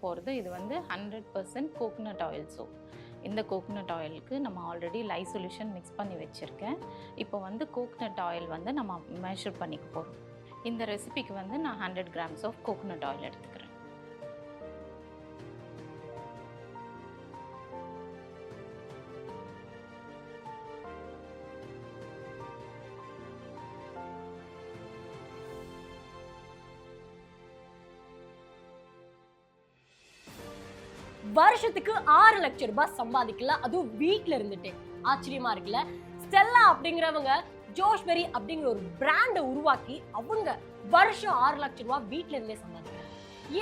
போகிறது இது வந்து 100% கோகனட் ஆயில் சோப். இந்த கோகனட் ஆயிலுக்கு நம்ம ஆல்ரெடி லைஃப் சொல்யூஷன் மிக்ஸ் பண்ணி வச்சுருக்கேன். இப்போ வந்து கோகனட் ஆயில் வந்து நம்ம மெஷர் பண்ணிக்க போகிறோம். இந்த ரெசிபிக்கு வந்து நான் 100 grams ஆஃப் கோகனட் ஆயில் எடுத்துக்கிறேன். வருஷத்துக்கு 6 லட்சம் ரூபாய் சம்பாதிக்கலாம், அதுவும் வீட்ல இருந்துட்டு. ஆச்சரியமா இருக்குல்ல? ஸ்டெல்லா அப்படிங்கிறவங்க ஜோஷ்பெரி அப்படிங்கிற ஒரு பிராண்டை உருவாக்கி அவங்க வருஷம் 6 லட்சம் ரூபாய் வீட்ல இருந்தே சம்பாதிக்கிறாங்க.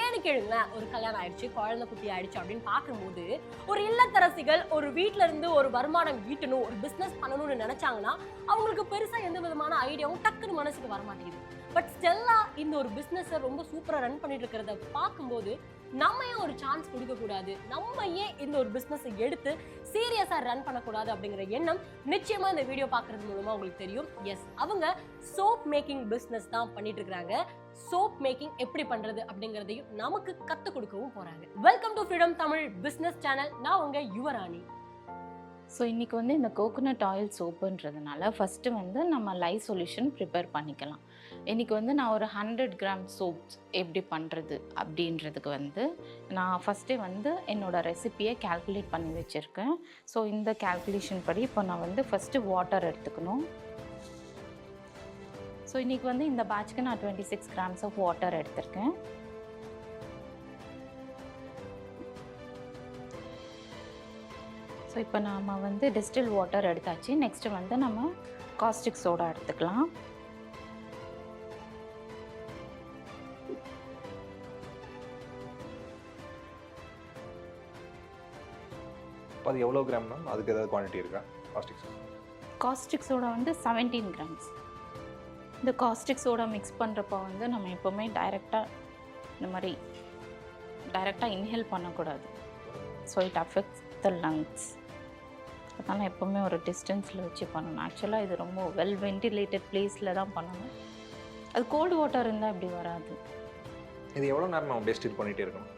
ஏன்னு கேளுங்களேன், ஒரு கல்யாணம் ஆயிடுச்சு, குழந்தை குட்டி ஆயிடுச்சு அப்படின்னு பார்க்கும்போது ஒரு இல்லத்தரசிகள் ஒரு வீட்ல இருந்து ஒரு வருமானம் ஈட்டணும், ஒரு பிசினஸ் பண்ணணும்னு நினைச்சாங்கன்னா அவங்களுக்கு பெருசா எந்த விதமான ஐடியாவும் டக்குன்னு மனசுக்கு வரமாட்டேங்குது. பட் ஸ்டெல்லா இந்த ஒரு பிசினஸை ரொம்ப சூப்பரா ரன் பண்ணிட்டு இருக்கிறத பார்க்கும்போது நம்ம ஏன் ஒரு சான்ஸ் கொடுக்க கூடாது, நம்ம ஏன் இந்த ஒரு பிசினஸை எடுத்து சீரியஸா ரன் பண்ணக்கூடாது அப்படிங்கிற எண்ணம் நிச்சயமா இந்த வீடியோ பார்க்கறது மூலமா உங்களுக்கு தெரியும். எஸ், அவங்க சோப் மேக்கிங் பிசினஸ் தான் பண்ணிட்டு இருக்காங்க. சோப் மேக்கிங் எப்படி பண்றது அப்படிங்கறதையும் நமக்கு கத்து கொடுக்கவும் போறாங்க. Welcome to freedom Tamil business channel. நான் உங்க யுவராணி. ஸோ இன்றைக்கி வந்து இந்த கோகனட் ஆயில் சோப்புன்றதுனால ஃபஸ்ட்டு வந்து நம்ம லைஃப் சொல்யூஷன் ப்ரிப்பேர் பண்ணிக்கலாம். இன்றைக்கி வந்து நான் ஒரு 100 grams சோப்ஸ் எப்படி பண்ணுறது அப்படின்றதுக்கு வந்து நான் ஃபஸ்ட்டே வந்து என்னோடய ரெசிப்பியை கால்குலேட் பண்ணி வச்சுருக்கேன். ஸோ இந்த கால்குலேஷன் படி இப்போ நான் வந்து ஃபஸ்ட்டு வாட்டர் எடுத்துக்கணும். ஸோ இன்றைக்கி வந்து இந்த பேட்ச்க்கு நான் 26 grams ஆஃப் வாட்டர் எடுத்திருக்கேன். ஸோ இப்போ நாம் வந்து டிஸ்டில் வாட்டர் எடுத்தாச்சு. நெக்ஸ்ட்டு வந்து நம்ம காஸ்டிக் சோடா எடுத்துக்கலாம். அது எவ்வளோ கிராம்னா அதுக்கு ஏதாவது குவான்டிட்டி இருக்கா? காஸ்டிக் சோடா வந்து 17 grams. இந்த காஸ்டிக் சோடா மிக்ஸ் பண்ணுறப்போ வந்து நம்ம எப்போவுமே இந்த மாதிரி டைரெக்டாக இன்ஹேல் பண்ணக்கூடாது. So it affects the lungs. அதனால் எப்போவுமே ஒரு டிஸ்டன்ஸில் வச்சு பண்ணணும். ஆக்சுவலாக இது ரொம்ப வெல் வென்டிலேட்டட் பிளேஸில் தான் பண்ணணும். அது கோல்டு வாட்டர் இருந்தால் இப்படி வராது. இது எவ்வளோ நேரம் நம்ம அப்படியே ஸ்டிர் பண்ணிகிட்டே இருக்கணும்?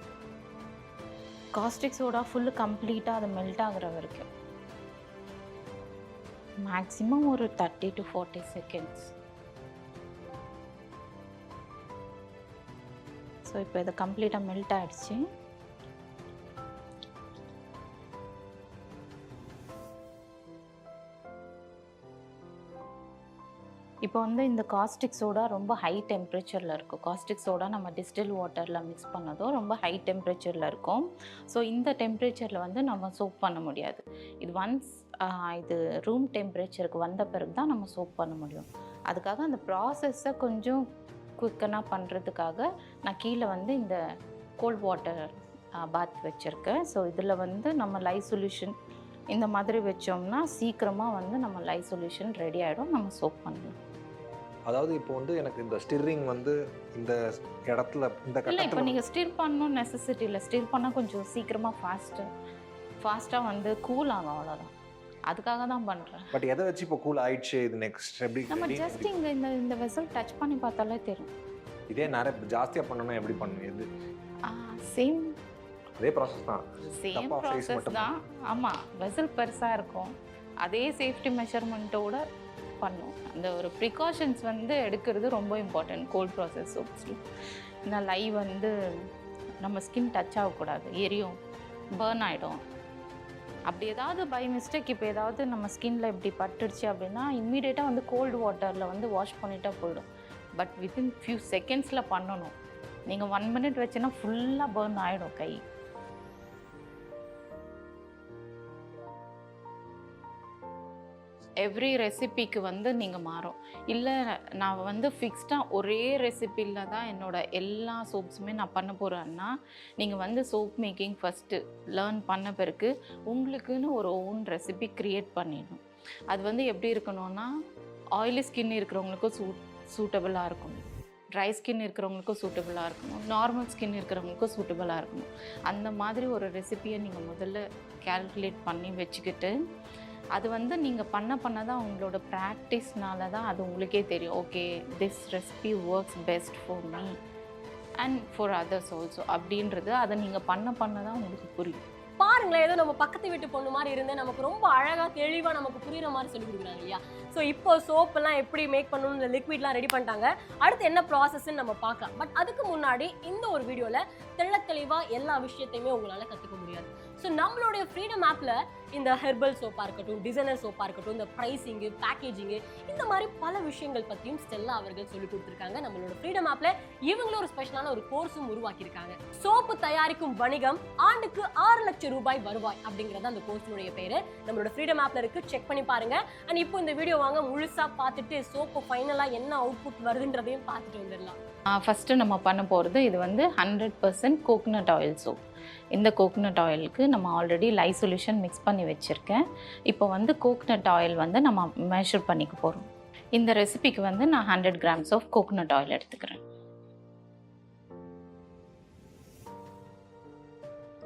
காஸ்டிக் சோடா ஃபுல்லு கம்ப்ளீட்டாக அது மெல்ட் ஆகிற வரைக்கும் மேக்ஸிமம் ஒரு 30 to 40 seconds. ஸோ இப்போ இது கம்ப்ளீட்டாக மெல்ட் ஆகிடுச்சு. இப்போ வந்து இந்த காஸ்டிக் சோடா ரொம்ப ஹை டெம்பரேச்சரில் இருக்கும். காஸ்டிக் சோடா நம்ம டிஸ்டில் வாட்டரில் மிக்ஸ் பண்ணதும் ரொம்ப ஹை டெம்பரேச்சரில் இருக்கும். ஸோ இந்த டெம்பரேச்சரில் வந்து நம்ம சோப் பண்ண முடியாது. இது ஒன்ஸ் இது ரூம் டெம்பரேச்சருக்கு வந்த பிறகு தான் நம்ம சோப் பண்ண முடியும். அதுக்காக அந்த ப்ராசஸை கொஞ்சம் குயிக்கனாக பண்ணுறதுக்காக நான் கீழே வந்து இந்த கோல்ட் வாட்டர் பாத் வச்சுருக்கேன். ஸோ இதில் வந்து நம்ம லைஃப் சொல்யூஷன் இந்த மாதிரி வச்சோம்னா சீக்கிரமாக வந்து நம்ம லைஃப் சொல்யூஷன் ரெடி ஆகிடும், நம்ம சோப் பண்ணலாம். அதாவது இப்போ வந்து எனக்கு இந்த ஸ்டிரிங் வந்து இந்த இடத்துல இந்த இல்லை, இப்போ நீங்கள் ஸ்டிர் பண்ணணும் நெசசிட்டி இல்லை. ஸ்டிர் பண்ணால் கொஞ்சம் சீக்கிரமாக ஃபாஸ்ட்டாக வந்து கூல் ஆகும், அவ்வளோதான். அதுக்காக தான் பண்ணுறேன். பட் எதை வச்சு இப்போ கூல் ஆயிடுச்சு? இது நெக்ஸ்ட் எப்படி நம்ம ஜஸ்ட் இங்கே இந்த வெசல் டச் பண்ணி பார்த்தாலே தெரியும். இதே நிறைய ஜாஸ்தியாக பண்ணணும்னா எப்படி பண்ணணும்? இது சேம் அதே ப்ராசஸ் தான். சேம் ப்ராசஸ் தான். ஆமாம், வெசல் பெருசாக இருக்கும், அதே சேஃப்டி மெஷர்மெண்ட்டோட பண்ணும். அந்த ஒரு ப்ரிகாஷன்ஸ் வந்து எடுக்கிறது ரொம்ப இம்பார்ட்டன்ட் கோல்ட் ப்ராசஸ் சோப்ஸில். இந்த லைவ் வந்து நம்ம ஸ்கின் டச் ஆகக்கூடாது, எரியும், பர்ன் ஆகிடும். அப்படி ஏதாவது பை மிஸ்டேக் இப்போ ஏதாவது நம்ம ஸ்கின்ல இப்படி பட்டுடுச்சு அப்படின்னா இம்மீடியட்டாக வந்து கோல்டு வாட்டரில் வந்து வாஷ் பண்ணிட்டா போயிடும். பட் வித்தின் ஃபியூ செகண்ட்ஸில் பண்ணணும். நீங்கள் 1 minute வச்சுன்னா ஃபுல்லாக பர்ன் ஆகிடும் கை. எவ்ரி ரெசிபிக்கு வந்து நீங்கள் மாறும். இல்லை நான் வந்து ஃபிக்ஸ்டாக ஒரே ரெசிப்பியில் தான் என்னோட எல்லா சோப்ஸுமே நான் பண்ண போகிறேன்னா நீங்கள் வந்து சோப் மேக்கிங் ஃபஸ்ட்டு லேர்ன் பண்ண பிறகு உங்களுக்குன்னு ஒரு ஓன் ரெசிபி க்ரியேட் பண்ணிடணும். அது வந்து எப்படி இருக்கணும்னா ஆயிலி ஸ்கின் இருக்கிறவங்களுக்கும் சூட்டபுளாக இருக்கணும், ட்ரை ஸ்கின் இருக்கிறவங்களுக்கும் சூட்டபுளாக இருக்கணும், நார்மல் ஸ்கின் இருக்கிறவங்களுக்கும் சூட்டபுளாக இருக்கணும். அந்த மாதிரி ஒரு ரெசிபியை நீங்கள் முதல்ல கால்குலேட் பண்ணி வச்சுக்கிட்டு அது வந்து நீங்கள் பண்ண தான் உங்களோட ப்ராக்டிஸ்னால தான் அது உங்களுக்கே தெரியும். Okay, this recipe works best for me and for others also அப்படின்றது அதை நீங்கள் பண்ண தான் உங்களுக்கு புரியும். பாருங்களேன், ஏதோ நம்ம பக்கத்து வீட்டு பொண்ணு மாதிரி இருந்து நமக்கு ரொம்ப அழகாக தெளிவாக நமக்கு புரியுற மாதிரி சொல்லி கொடுக்குறாங்க இல்லையா. ஸோ இப்போ சோப்பெல்லாம் எப்படி மேக் பண்ணணும், இந்த லிக்விட்லாம் ரெடி பண்ணிட்டாங்க. அடுத்து என்ன ப்ராசஸ்ன்னு நம்ம பார்க்கலாம். பட் அதுக்கு முன்னாடி இந்த ஒரு வீடியோவில் தெளிவாக எல்லா விஷயத்தையுமே உங்களால் கற்றுக்க முடியாது. ஸோ நம்மளுடைய ஃப்ரீடம் ஆப்பில் இந்த ஹெர்பல் சோப்பாக இருக்கட்டும், டிசைனர் சோப்பாக இருக்கட்டும், இந்த ப்ரைஸிங்கு, பேக்கேஜிங்கு, இந்த மாதிரி பல விஷயங்கள் பற்றியும் ஸ்டெல்லா அவர்கள் சொல்லி கொடுத்துருக்காங்க. நம்மளோட ஃப்ரீடம் ஆப்பில் இவங்களும் ஒரு ஸ்பெஷலான ஒரு கோர்ஸும் உருவாக்கியிருக்காங்க. சோப்பு தயாரிக்கும் வணிகம், ஆண்டுக்கு 6 லட்சம் ரூபாய் வருவாய் அப்படிங்கிறது அந்த கோர்ஸினுடைய பேரு. நம்மளோட ஃப்ரீடம் ஆப்ல இருக்கு, செக் பண்ணி பாருங்க. அண்ட் இப்போ இந்த வீடியோ வாங்க முழுசா பார்த்துட்டு சோப்பு ஃபைனலா என்ன அவுட்புட் வருதுன்றதையும் பார்த்துட்டு வந்துடலாம். ஃபஸ்ட்டு நம்ம பண்ண போகிறது இது வந்து 100% கோகனட் ஆயில் சோப். இந்த கோகனட் ஆயிலுக்கு நம்ம ஆல்ரெடி லைஃப் சொல்யூஷன் மிக்ஸ் பண்ணி வச்சுருக்கேன். இப்போ வந்து கோகனட் ஆயில் வந்து நம்ம மெஷர் பண்ணிக்க போகிறோம். இந்த ரெசிபிக்கு வந்து நான் 100 grams ஆஃப் கோகனட் ஆயில் எடுத்துக்கிறேன்.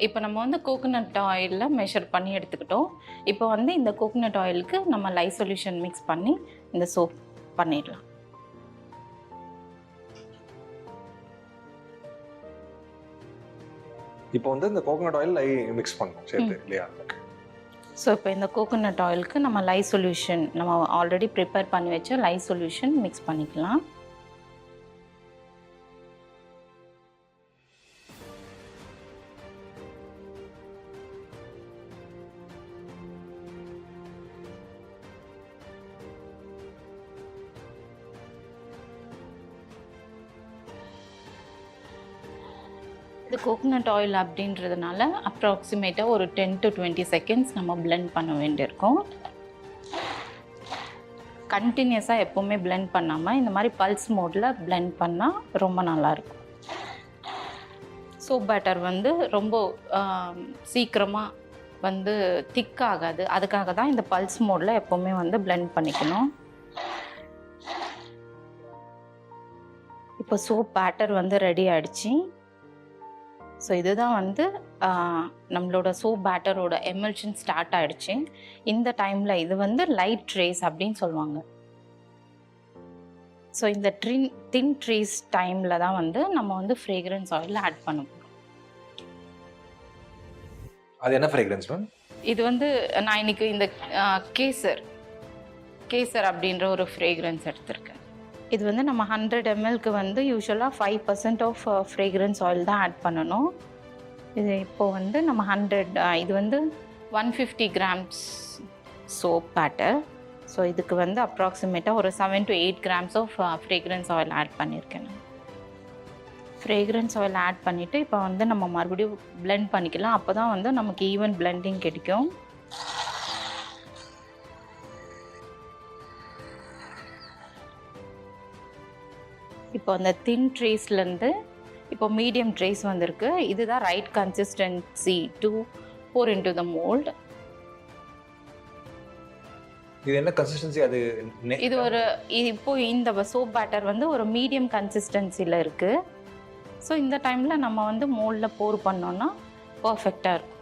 இப்போ நம்ம வந்து கோகனட் ஆயிலில் மெஷர் பண்ணி எடுத்துக்கிட்டோம். இப்போ வந்து இந்த கோகனட் ஆயிலுக்கு நம்ம லைஃப் சொல்யூஷன் மிக்ஸ் பண்ணி இந்த சோப் பண்ணிடலாம். இப்போ வந்து இந்த கோகனட் ஆயில் மிக்ஸ் பண்ணணும் சேர்த்து இல்லையா? ஸோ இப்போ இந்த கோகனட் ஆயிலுக்கு நம்ம லைஃப் சொல்யூஷன் நம்ம ஆல்ரெடி ப்ரிப்பேர் பண்ணி வச்ச லைஃப் சொல்யூஷன் மிக்ஸ் பண்ணிக்கலாம். இது கோகனட் ஆயில் அப்படின்றதுனால அப்ராக்சிமேட்டாக ஒரு 10 to 20 seconds நம்ம பிளெண்ட் பண்ண வேண்டியிருக்கும். கண்டினியூஸாக எப்போவுமே பிளெண்ட் பண்ணாமல் இந்த மாதிரி பல்ஸ் மோடில் பிளெண்ட் பண்ணால் ரொம்ப நல்லாயிருக்கும். சோப் பேட்டர் வந்து ரொம்ப சீக்கிரமாக வந்து திக் ஆகாது. அதுக்காக தான் இந்த பல்ஸ் மோடில் எப்போவுமே வந்து பிளெண்ட் பண்ணிக்கணும். இப்போ சோப் பேட்டர் வந்து ரெடி ஆகிடுச்சு. ஸோ இதுதான் வந்து நம்மளோட சோப் பேட்டரோட எமல்ஷன் ஸ்டார்ட் ஆகிடுச்சு. இந்த டைமில் இது வந்து லைட் ட்ரேஸ் அப்படின்னு சொல்லுவாங்க. ஸோ இந்த தின் ட்ரேஸ் டைமில் தான் வந்து நம்ம வந்து ஃப்ரேக்ரன்ஸ் ஆயில் ஆட் பண்ண போகிறோம். அது என்ன ஃப்ரேக்ரன்ஸ் மேம்? இது வந்து நான் இன்னைக்கு இந்த கேசர் அப்படின்ற ஒரு ஃப்ரேக்ரன்ஸ் எடுத்திருக்கேன். இது வந்து நம்ம 100 mlக்கு வந்து யூஸ்வலாக 5% ஆஃப் ஃப்ரேக்ரன்ஸ் ஆயில் தான் ஆட் பண்ணணும். இது இப்போது வந்து நம்ம இது வந்து 150 grams சோப் பேட்டர். ஸோ இதுக்கு வந்து அப்ராக்சிமேட்டாக ஒரு 7 to 8 grams of fragrance oil add பண்ணியிருக்கேன். ஃப்ரேக்ரன்ஸ் ஆயில் ஆட் பண்ணிவிட்டு இப்போ வந்து நம்ம மறுபடியும் பிளெண்ட் பண்ணிக்கலாம். அப்போ தான் வந்து நமக்கு ஈவன் பிளெண்டிங் கிடைக்கும். இப்போ அந்த தின் ட்ரேஸ்லேருந்து இப்போ மீடியம் ட்ரேஸ் வந்திருக்கு. இதுதான் right consistency to pour into the mould. இது என்ன கன்சிஸ்டன்சி? அது இது ஒரு இப்போ இந்த சோப் பேட்டர் வந்து ஒரு மீடியம் கன்சிஸ்டன்சியில் இருக்குது. ஸோ இந்த டைமில் நம்ம வந்து மோல்டில் போர் பண்ணோன்னா பர்ஃபெக்டாக இருக்கும்.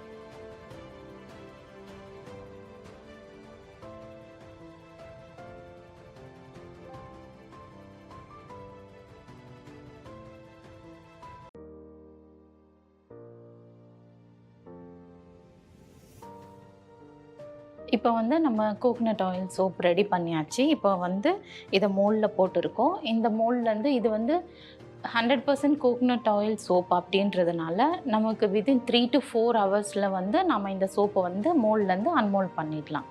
இப்போ வந்து நம்ம கோகனட் ஆயில் சோப் ரெடி பண்ணியாச்சு. இப்போ வந்து இதை மோல்டில் போட்டிருக்கோம். இந்த மோல்ட்லேருந்து இது வந்து 100% கோகனட் ஆயில் சோப் அப்படின்றதுனால நமக்கு வித்தின் 3 to 4 hours வந்து நம்ம இந்த சோப்பை வந்து மோல்ட்லேருந்து அன்மோல்ட் பண்ணிடலாம்.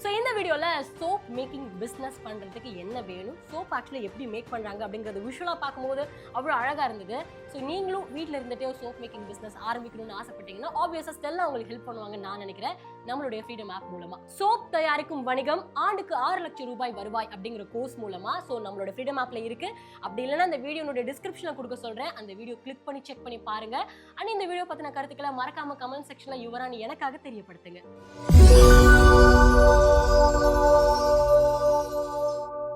ஸோ இந்த வீடியோவில் சோப் மேக்கிங் பிஸ்னஸ் பண்ணுறதுக்கு என்ன வேணும், சோப் ஆக்சுவலி எப்படி மேக் பண்ணுறாங்க அப்படிங்கிறது விஷுவலாக பார்க்கும்போது அவ்வளோ அழகாக இருந்தது. ஸோ நீங்களும் வீட்டில் இருந்துட்டே ஒரு சோப் மேக்கிங் பிஸ்னஸ் ஆரம்பிக்கணும்னு ஆசைப்பட்டீங்கன்னா ஆப்வியஸாக ஸ்டெல்லா உங்களுக்கு ஹெல்ப் பண்ணுவாங்கன்னு நான் நினைக்கிறேன் நம்மளுடைய ஃப்ரீடம் ஆப் மூலமா. சோப் தயாரிக்கும் வணிகம் ஆண்டுக்கு 6 லட்சம் ரூபாய் வருவாய் அப்படிங்கிற கோர்ஸ் மூலமா ஸோ நம்மளோட ஃப்ரீடம் ஆப்ல இருக்கு. அப்படி இல்லைன்னா அந்த வீடியோனுடைய டிஸ்கிரிப்ஷன்ல கொடுக்க சொல்றேன், அந்த வீடியோ கிளிக் பண்ணி செக் பண்ணி பாருங்க. அண்ட் இந்த வீடியோ பத்தின கருத்துக்களை மறக்காம கமெண்ட் செக்ஷன்ல யுவரான்னு எனக்காக தெரியப்படுத்துங்க.